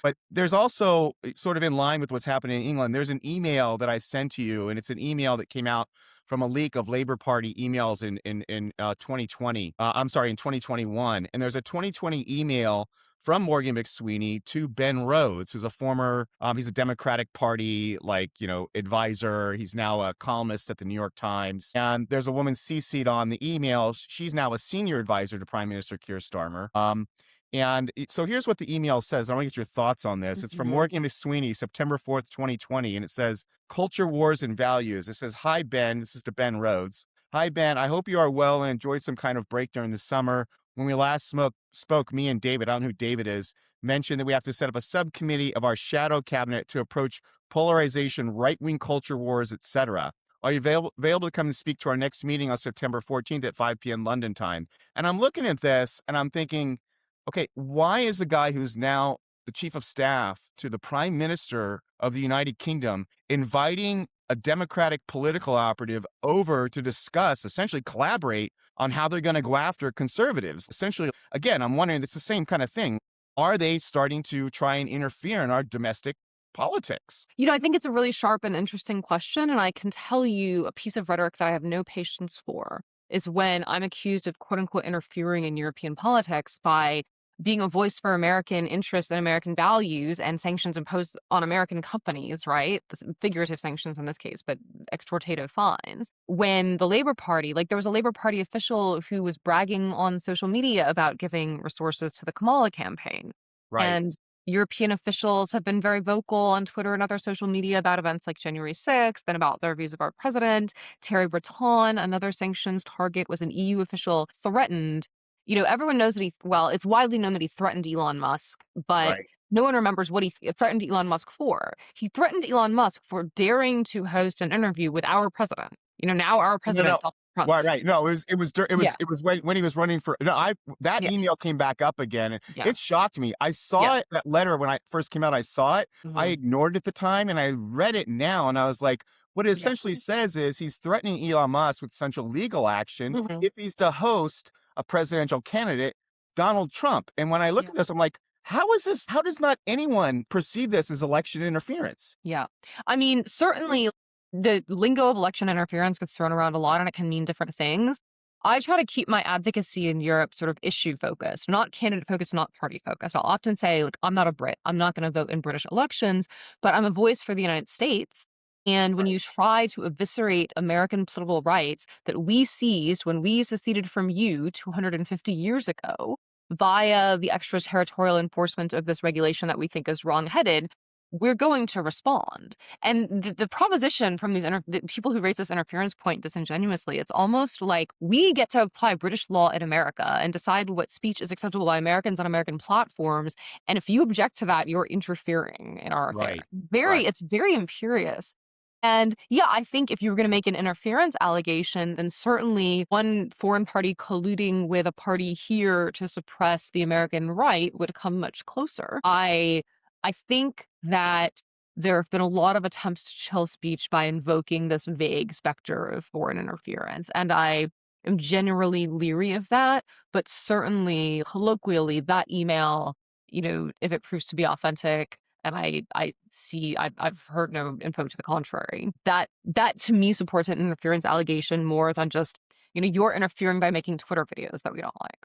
But there's also, sort of in line with what's happening in England, there's an email that I sent to you, and it's an email that came out from a leak of Labor Party emails in 2020. I'm sorry, in 2021. And there's a 2020 email from Morgan McSweeney to Ben Rhodes, who's a former, he's a Democratic Party, advisor. He's now a columnist at the New York Times. And there's a woman CC'd on the email. She's now a senior advisor to Prime Minister Keir Starmer. So here's what the email says. I want to get your thoughts on this. It's from Mhm. Morgan McSweeney, September 4th, 2020. And it says, Culture Wars and Values. It says, Hi, Ben. This is to Ben Rhodes. Hi, Ben. I hope you are well and enjoyed some kind of break during the summer. When we last spoke, me and David, I don't know who David is, mentioned that we have to set up a subcommittee of our shadow cabinet to approach polarization, right-wing culture wars, etc. Are you available to come and speak to our next meeting on September 14th at 5 p.m. London time? And I'm looking at this and I'm thinking, okay, why is the guy who's now the chief of staff to the prime minister of the United Kingdom inviting a Democratic political operative over to discuss, essentially collaborate on how they're going to go after conservatives? Essentially, again, I'm wondering, it's the same kind of thing. Are they starting to try and interfere in our domestic politics? I think it's a really sharp and interesting question, and I can tell you a piece of rhetoric that I have no patience for is when I'm accused of quote unquote interfering in European politics by being a voice for American interests and American values and sanctions imposed on American companies, right? Figurative sanctions in this case, but extortative fines. When the Labor Party, like there was a Labor Party official who was bragging on social media about giving resources to the Kamala campaign. Right. And European officials have been very vocal on Twitter and other social media about events like January 6th and about their views of our president. Thierry Breton, another sanctions target, was an EU official, threatened. Everyone knows that it's widely known that he threatened Elon Musk, but Right. no one remembers what he threatened Elon Musk for. He threatened Elon Musk for daring to host an interview with our president. Now our No, president, no. Donald Trump. Right, right. No, Yeah. it was when he was running for, no, that Yes. email came back up again. And Yeah. it shocked me. I Yeah. saw it, that letter, when I first came out, I saw it. I Mhm. ignored it at the time and I read it now and I was like, what it Yeah. essentially says is he's threatening Elon Musk with essential legal action Mhm. if he's to host a presidential candidate, Donald Trump. And when I look Yeah. at this, I'm like, how does not anyone perceive this as election interference? Yeah. I mean, certainly the lingo of election interference gets thrown around a lot and it can mean different things. I try to keep my advocacy in Europe sort of issue focused, not candidate focused, not party focused. I'll often say, like, I'm not a Brit. I'm not going to vote in British elections, but I'm a voice for the United States. And when you try to eviscerate American political rights that we seized when we seceded from you 250 years ago via the extraterritorial enforcement of this regulation that we think is wrongheaded, we're going to respond. And the proposition from the people who raise this interference point disingenuously, it's almost like we get to apply British law in America and decide what speech is acceptable by Americans on American platforms. And if you object to that, you're interfering in our affairs. Right, right. It's very imperious. And yeah, I think if you were going to make an interference allegation, then certainly one foreign party colluding with a party here to suppress the American right would come much closer. I think that there have been a lot of attempts to chill speech by invoking this vague specter of foreign interference, and I am generally leery of that. But certainly, colloquially, that email, if it proves to be authentic, and I've heard no info to the contrary, that to me supports an interference allegation more than just, you're interfering by making Twitter videos that we don't like.